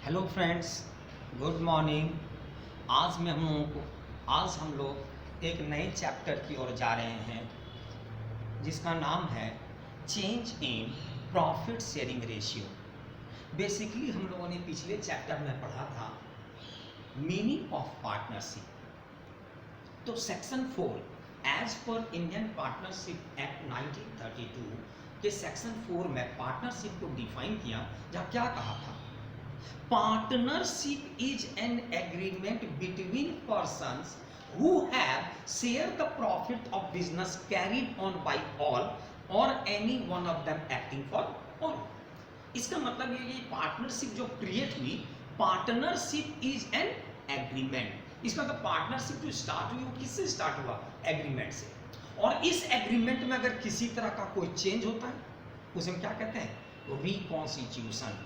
Hello friends, good morning. आज हम लोग एक नए चैप्टर की ओर जा रहे हैं जिसका नाम है change in profit sharing ratio. Basically हम लोगों ने पिछले चैप्टर में पढ़ा था मीनिंग ऑफ पार्टनरशिप। तो section 4 as per Indian partnership act 1932 के सेक्शन 4 में पार्टनरशिप को डिफाइन किया, जहाँ क्या कहा था, partnership is an agreement between persons who have shared the profit of business carried on by all or any one of them acting for all। इसका मतलब ये पार्टनरशिप जो क्रिएट हुई, पार्टनरशिप इज एन एग्रीमेंट। इसका मतलब partnership जो start हुई वो किससे स्टार्ट हुआ? एग्रीमेंट से। और इस एग्रीमेंट में अगर किसी तरह का कोई चेंज होता है उसे हम क्या कहते हैं? रिकॉन्स्टिट्यूशन।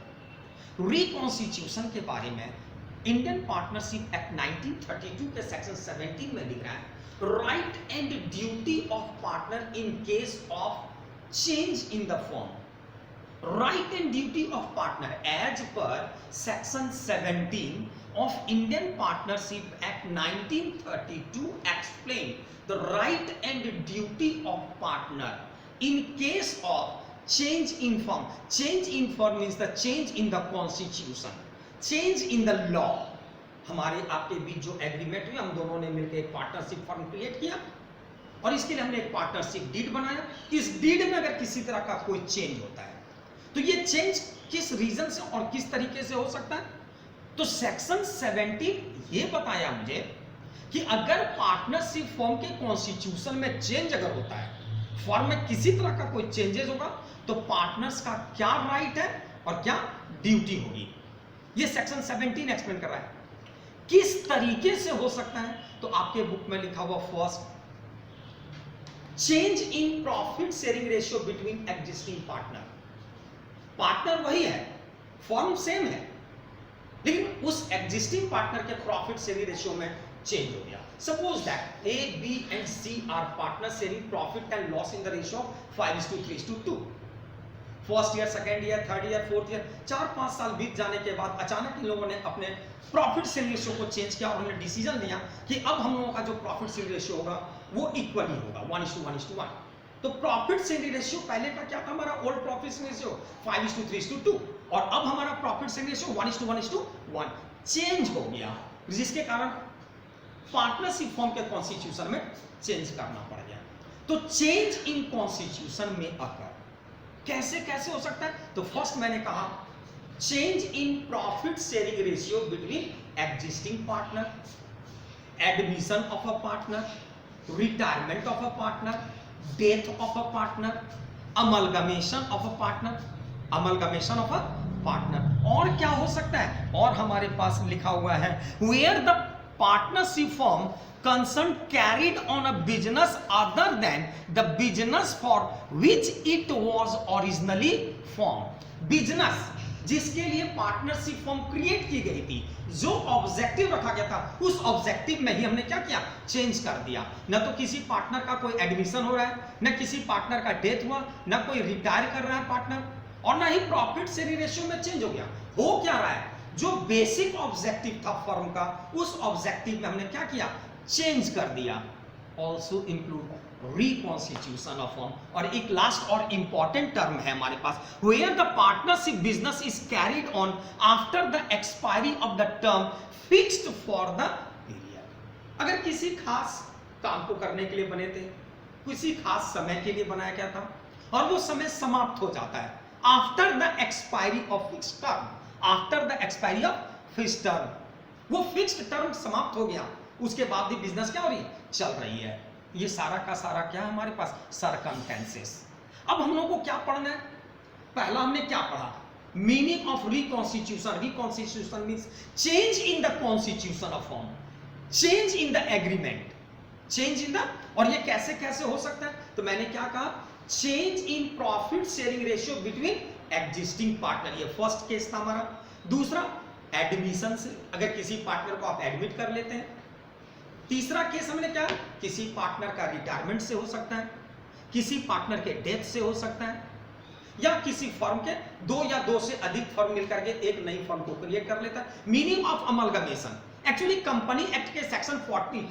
रिकॉन्स्टिट्यूशन के बारे में इंडियन पार्टनरशिप एक्ट 1932 के सेक्शन 17 में लिख रहा है, right and duty of partner in case of change in the form. Right and duty of partner as per section 17 of Indian partnership act 1932 explain the right and duty of partner in case of change in form। change in form means the change in the constitution, change in the law। हमारे आपके बीच जो agreement हुई, हम दोनों ने मिलकर एक partnership form create किया और इसके लिए हमने एक पार्टनरशिप डीड बनाया। इस डीड में अगर किसी तरह का कोई चेंज होता है तो ये चेंज किस रीजन से और किस तरीके से हो सकता है? तो सेक्शन 17 ये बताया मुझे कि अगर पार्टनरशिप फॉर्म के कॉन्स्टिट्यूशन में चेंज अगर होता है, फॉर्म में किसी तरह का कोई चेंजेस होगा, तो पार्टनर्स का क्या राइट है और क्या ड्यूटी होगी, ये सेक्शन 17 एक्सप्लेन कर रहा है। किस तरीके से हो सकता है? तो आपके बुक में लिखा हुआ first, change in profit sharing ratio between existing partner. Partner वही है, फॉर्म सेम है, लेकिन उस एग्जिस्टिंग पार्टनर के प्रॉफिट शेयरिंग रेशियो में चेंज हो गया। Suppose that A, B and C are partners sharing profit and loss in the ratio of 5:3:2। First year, second year, third year, fourth year, 4-5 साल बीत जाने के बाद अचानक इन लोगों ने अपने प्रॉफिट शेयरिंग रेशियो को चेंज किया और उन्होंने डिसीजन लिया कि अब हम लोगों का जो प्रॉफिट शेयरिंग रेशियो होगा वो इक्वली होगा, 1:1:1। तो प्रॉफिट शेयरिंग रेशियो पहले का क्या था? हमारा ओल्ड प्रॉफिट शेयरिंग रेशियो 5:3:2 और अब हमारा प्रॉफिट शेयरिंग रेशियो 1:1:1 चेंज हो गया, जिसके कारण पार्टनरशिप फॉर्म के कॉन्स्टिट्यूशन में चेंज करना पड़ गया। तो चेंज इन कॉन्स्टिट्यूशन में अगर कैसे कैसे हो सकता है? तो फर्स्ट मैंने कहा change in profit sharing ratio between existing partner, admission of a partner, retirement of a partner, death of a partner, amalgamation of a partner, amalgamation of a partner. और क्या हो सकता है? और हमारे पास लिखा हुआ है where the partnership firm concerned carried on a business other than the business for which it was originally formed। Business जिसके लिए पार्टनरशिप फॉर्म क्रिएट की गई थी, जो ऑब्जेक्टिव रखा गया था, उस ऑब्जेक्टिव में ही हमने क्या किया? चेंज कर दिया। न तो किसी पार्टनर का कोई एडमिशन हो रहा है, न किसी पार्टनर का डेथ हुआ, न कोई रिटायर कर रहा है पार्टनर, और न ही प्रॉफिट शेयरिंग रेशियो में चेंज हो गया। हो क्या रहा है? जो बेसिक ऑब्जेक्टिव था फर्म का, उस ऑब्जेक्टिव में हमने क्या किया? चेंज कर दिया। Also include reconstitution of firm. और एक लास्ट और इंपॉर्टेंट टर्म है हमारे पास, where the partnership business is carried on after the expiry of the term fixed for the period. अगर किसी खास काम को करने के लिए बने थे, किसी खास समय के लिए बनाया गया था और वो समय समाप्त हो जाता है after the expiry of fixed term, after the expiry of fixed term, वो फिक्स्ड टर्म समाप्त हो गया, उसके बाद भी बिजनेस क्या हो रही? चल रही है। ये सारा का सारा क्या है हमारे पास? सर्कमस्टेंसेस। अब हम लोगों को क्या पढ़ना है? पहला हमने क्या पढ़ा? Meaning of reconstitution. Reconstitution means change in the constitution of form, change in the agreement, change in the. और ये कैसे कैसे हो सकता है? तो मैंने क्या कहा? Change in profit sharing ratio between existing partner, ये फर्स्ट केस था हमारा। दूसरा, एडमिशन से, अगर किसी पार्टनर को आप एडमिट कर लेते हैं। तीसरा केस हमने क्या? किसी पार्टनर का रिटायरमेंट से हो सकता है, किसी पार्टनर के डेथ से हो सकता है, या किसी फर्म के दो या दो से अधिक फर्म मिलकर के एक नई फर्म को क्रिएट कर लेता है। Meaning of amalgamation, actually company act के सेक्शन 40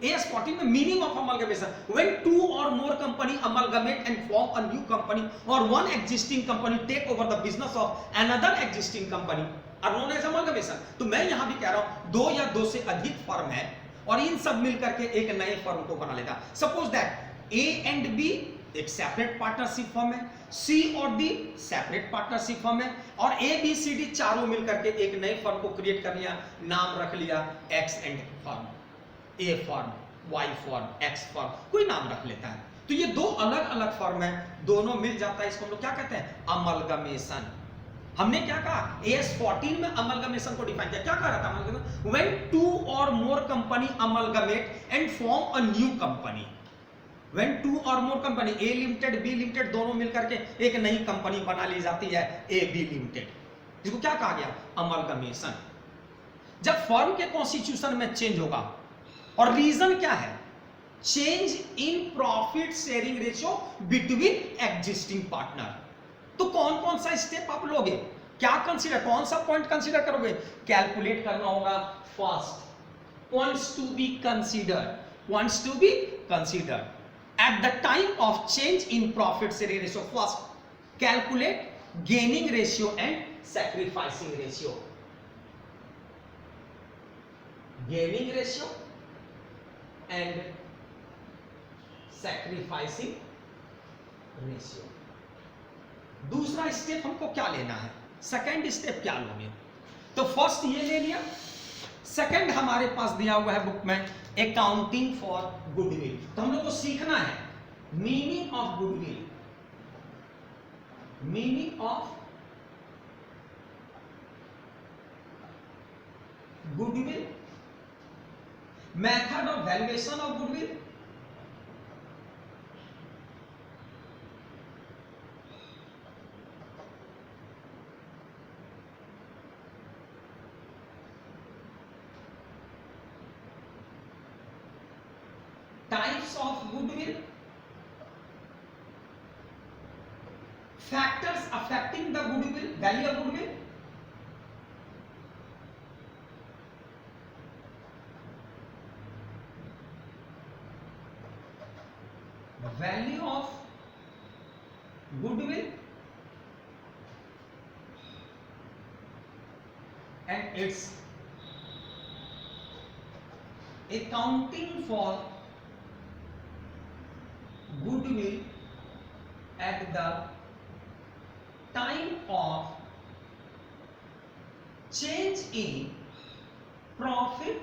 AS 40 में meaning of amalgamation, when two और more company amalgamate and form a new company और one existing company take over the business of another existing company are known as amalgamation. तो मैं यहां भी कह रहा हूं दो या दो से अधिक फर्म है और इन सब मिलकर के एक नए फर्म को बना लेता। Suppose that A and B एक सेपरेट पार्टनरशिप फर्म है, C और D सेपरेट पार्टनरशिप फर्म है और A B C D चारों मिलकर के एक नई फर्म को क्रिएट कर लिया, नाम रख लिया X and firm, A firm, Y firm, X firm, कोई नाम रख लेता है। तो ये दो अलग अलग फर्म है, दोनों मिल जाता है, इसको हम लोग क्या कहते हैं? अमलगमेशन। हमने क्या कहा? AS 14 में अमलगमेशन को डिफाइन किया। क्या कह रहा था अमलगमेशन? व्हेन टू और more company amalgamate and form a new company. When two और more company A limited B limited दोनों मिलकर के एक नई कंपनी बना ली जाती है AB लिमिटेड, जिसको क्या कहा गया? अमलगमेशन। जब फर्म के कॉन्स्टिट्यूशन में चेंज होगा और रीजन क्या है? Change in profit sharing ratio between existing partner. तो कौन कौन सा स्टेप आप लोगे? क्या कंसीडर, कौन सा पॉइंट कंसीडर करोगे? कैलकुलेट करना होगा। First points to be considered at the time of change in profit sharing ratio. First, calculate gaining ratio and sacrificing ratio. Gaining ratio and sacrificing ratio. दूसरा step हमको क्या लेना है? सेकेंड स्टेप क्या लोगे? तो फर्स्ट ये ले लिया। सेकेंड हमारे पास दिया हुआ है बुक में अकाउंटिंग फॉर गुडविल। तो हम लोग को सीखना है meaning of goodwill, meaning of goodwill, method of valuation of goodwill, types of goodwill, factors affecting the goodwill, value of goodwill, value of goodwill and its accounting for goodwill at the time of change in profit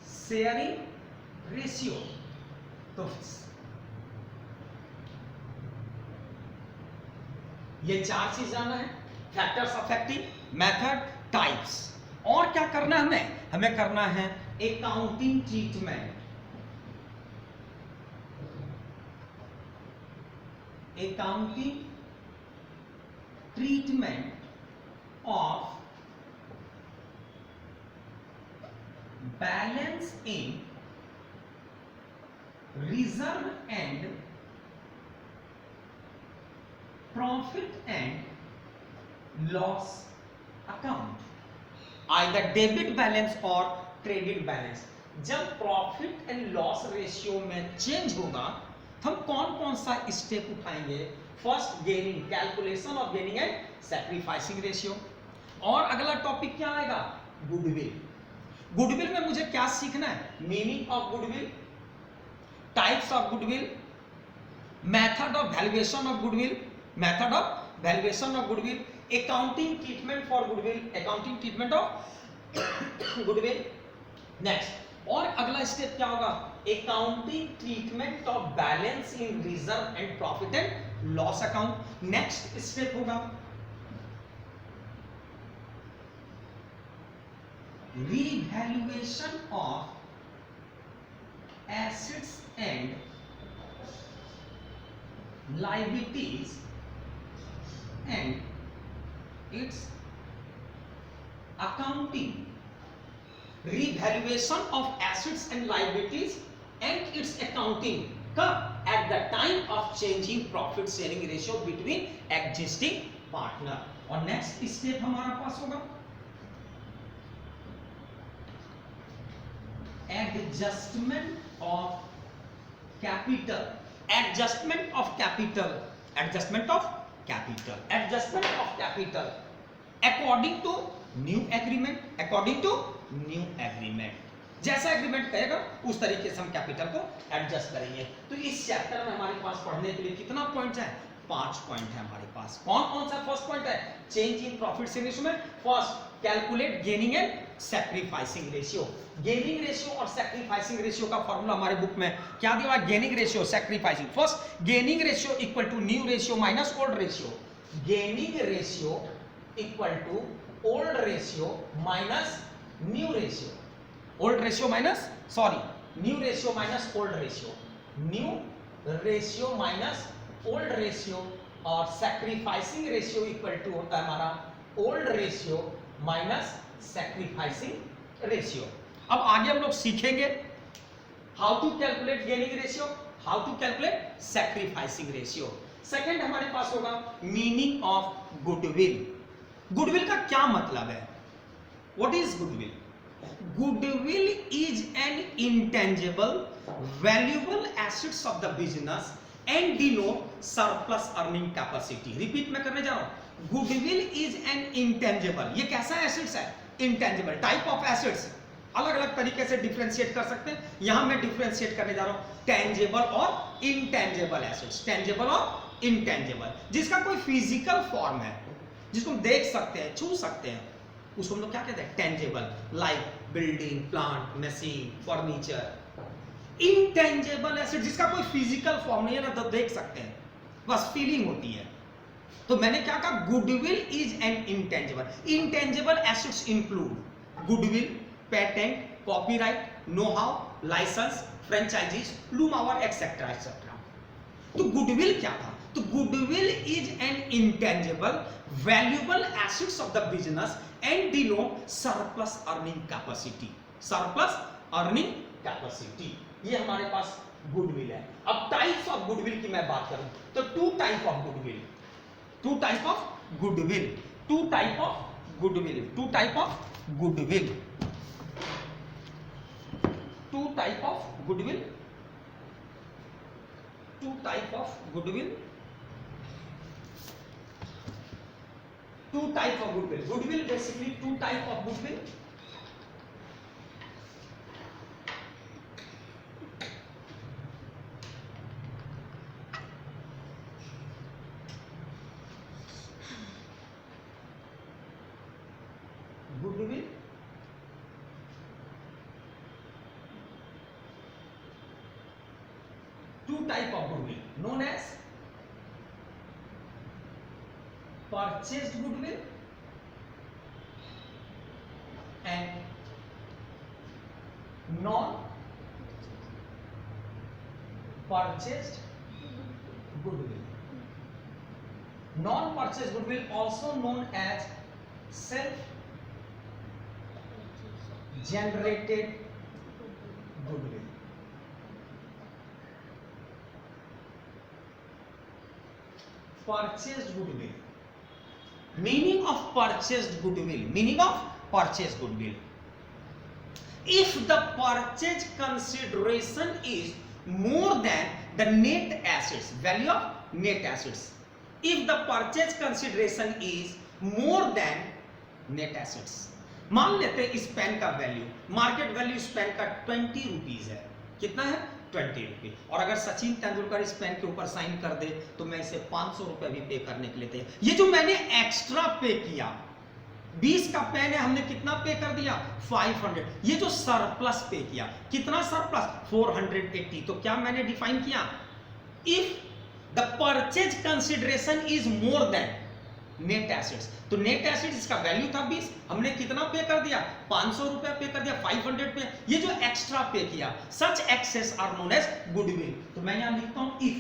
sharing ratio। तो ये चार चीज जाना है, factors affecting, method, types, और क्या करना है हमें करना है accounting treatment, accounting treatment of balance in reserve and profit and loss account, either debit balance और क्रेडिट बैलेंस। जब प्रॉफिट एंड लॉस रेशियो में चेंज होगा तो हम कौन कौन सा स्टेप उठाएंगे? First gaining, calculation of gaining and sacrificing ratio. और अगला टॉपिक क्या आएगा? गुडविल। गुडविल में मुझे क्या सीखना है? Meaning of goodwill, types of goodwill, method of valuation of goodwill, method of valuation of goodwill, accounting treatment for goodwill, accounting treatment of goodwill. Next, और अगला स्टेप क्या होगा? Accounting treatment of balance in reserve and profit and loss account. Next step होगा revaluation of assets and liabilities and its accounting। revaluation of assets and liabilities and its accounting कब? At the time of changing profit sharing ratio between existing partner. और next step हमारा पास होगा adjustment of capital. Adjustment of capital, adjustment of capital, adjustment of capital according to new agreement, according to new agreement. जैसा agreement कहेगा उस तरीके से हम कैपिटल को एडजस्ट करेंगे। तो इस चैप्टर में हमारे पास पढ़ने के लिए कितना पॉइंट है? 5 पॉइंट है हमारे पास। कौन कौन सा फर्स्ट पॉइंट है? Change in profit sharing ratio में first calculate gaining and sacrificing ratio. Gaining ratio और सैक्रिफाइसिंग रेशियो का फॉर्मूला हमारे बुक में क्या दिया हुआ है? Gaining ratio, sacrificing. First gaining ratio equal to new ratio minus old ratio. Gaining ratio equal to old ratio minus new ratio. Old ratio minus, sorry, new ratio minus old ratio, new ratio minus old ratio. और sacrificing ratio equal to होता है हमारा old ratio minus sacrificing ratio. अब आगे हम लोग सीखेंगे how to calculate gaining ratio, how to calculate sacrificing ratio. Second हमारे पास होगा मीनिंग ऑफ गुडविल। गुडविल का क्या मतलब है? What is goodwill? Goodwill is an intangible, valuable assets of the business and denote surplus earning capacity. Repeat मैं करने जा रहा हूँ। Goodwill is an intangible. ये कैसा assets है? Intangible. Type of assets अलग अलग तरीके से डिफ्रेंशिएट कर सकते हैं। यहां मैं डिफ्रेंशिएट करने जा रहा हूं टेंजेबल और इनटेंजेबल एसेट्स। टेंजेबल और इनटेंजेबल, जिसका कोई फिजिकल फॉर्म है, जिसको हम देख सकते हैं, छू सकते हैं, उसको हम लोग क्या कहते हैं? Tangible, like building, plant, machine, furniture. Intangible asset जिसका कोई फिजिकल फॉर्म नहीं है ना, तो देख सकते हैं, बस फीलिंग होती है। तो मैंने क्या कहा? Goodwill is an intangible. Intangible assets include goodwill, patent, copyright, know how, license, franchises, loom hour etcetera etcetera. तो गुडविल क्या था? तो goodwill is an intangible valuable assets of the business and denote surplus earning capacity. Surplus earning capacity, ये हमारे पास goodwill है। अब types of goodwill की मैं बात करूं तो two type of goodwill, two type of goodwill, two type of goodwill, two type of goodwill, two type of goodwill, two type of goodwill, two type of goodwill. Goodwill basically two type of goodwill. Goodwill two type of goodwill known as purchased goodwill and non purchased goodwill. Non purchased goodwill also known as self generated goodwill. Purchased goodwill. Meaning of purchased goodwill. Meaning of purchased goodwill. If the purchase consideration is more than the net assets, value of net assets. If the purchase consideration is more than net assets. मान लेते हैं इस pen का value, market value इस pen का 20 rupees है। कितना है? 20 रुपीज। और अगर सचिन तेंदुलकर इस पेन के ऊपर साइन कर दे तो मैं इसे 500 रुपए भी पे करने के लिए तैयार। ये जो मैंने एक्स्ट्रा पे किया, 20 का पेन है, हमने कितना पे कर दिया? 500। ये जो सरप्लस पे किया, कितना सरप्लस? 480। तो क्या मैंने डिफाइन किया? If the purchase consideration is more then net assets. तो नेट एसेट्स इसका वैल्यू था 20, हमने कितना पे कर दिया? 500 रुपए पे कर दिया, 500 पे। ये जो एक्स्ट्रा पे किया, such excess are known as goodwill. तो मैं यहां लिखता हूं if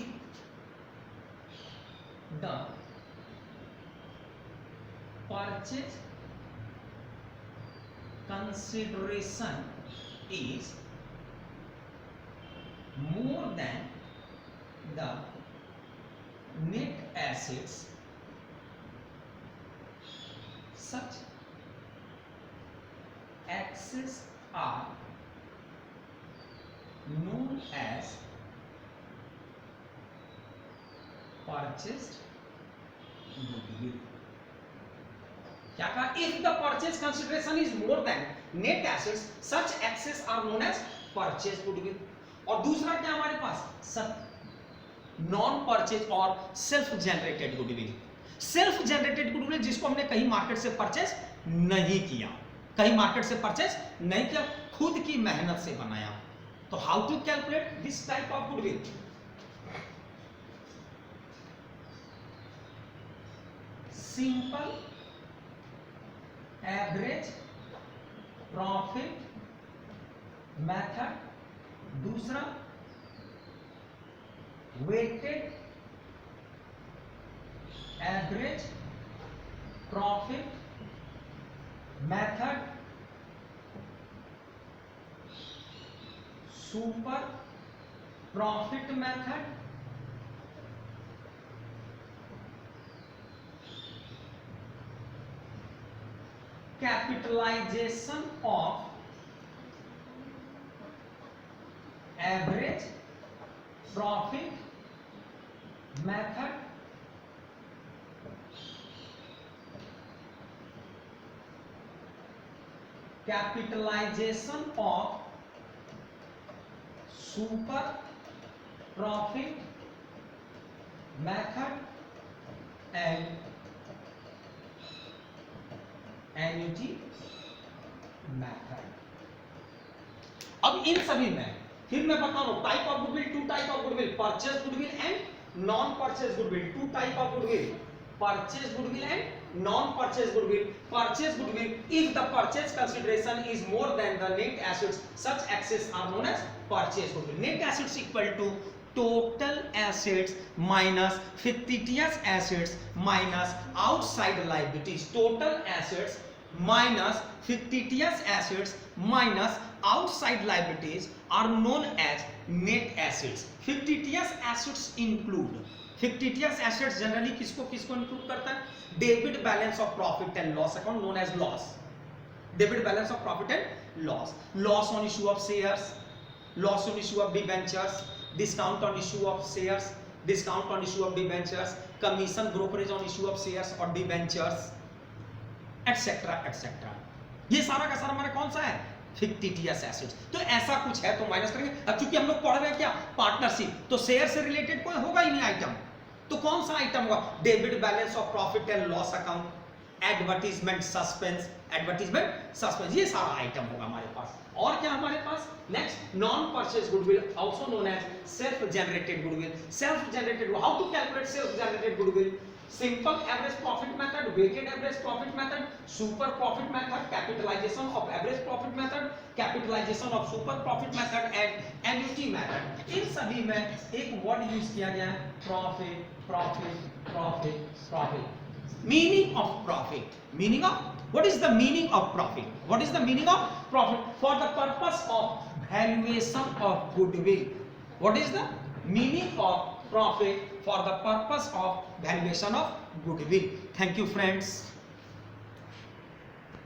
the purchase consideration is more than the net assets, such excess are known as purchased goodwill. क्या कहा? If the purchase consideration is more than net assets, such excess are known as purchased goodwill. और दूसरा क्या हमारे पास? Non purchase और self generated goodwill. Self generated goodwill जिसको हमने कहीं मार्केट से परचेज नहीं किया, कहीं मार्केट से परचेज नहीं किया, खुद की मेहनत से बनाया. तो how to calculate this type of goodwill? Simple average profit method. दूसरा weighted average profit method. Super profit method. Capitalization of average profit method. Capitalization of super profit method and annuity method. अब इन सभी में फिर मैं बता रहा हूं type of goodwill, two type of goodwill, purchase goodwill and non purchase goodwill. Two type of goodwill, purchase goodwill and non purchase goodwill. Purchase goodwill, if the purchase consideration is more than the net assets, such excess are known as purchase goodwill. Net assets equal to total assets minus fictitious assets minus outside liabilities. Total assets minus fictitious assets minus outside liabilities are known as net assets. Fictitious assets include, fictitious assets generally किसको किसको include करता है? Debit balance of profit and loss account known as loss. Debit balance of profit and loss. Loss on issue of shares, loss on issue of debentures, discount on issue of shares, discount on issue of debentures, commission brokerage on issue of shares or debentures, etc etc. ये सारा का सारा हमारा कौन सा है? Fictitious assets. तो ऐसा कुछ है तो माइनस करेंगे. अब चूंकि हम लोग पढ़ रहे हैं क्या? पार्टनरशिप, तो शेयर से रिलेटेड कोई होगा ही नहीं आइटम. तो कौन सा आइटम होगा? Debit balance of profit and loss account, advertisement suspense, advertisement suspense, ये सारा आइटम होगा हमारे पास. और क्या हमारे पास? Next non purchase goodwill, also known as self generated goodwill. Self generated, how to calculate self generated goodwill? Simple average profit method, weighted average profit method, super profit method, capitalization of average profit method, capitalization of super profit method and annuity method. इन सभी में एक word use किया गया है, profit profit profit profit. Meaning of profit, meaning of, what is the meaning of profit? What is the meaning of profit? For the purpose of valuation of goodwill. What is the meaning of profit? For the purpose of valuation of goodwill. Thank you friends.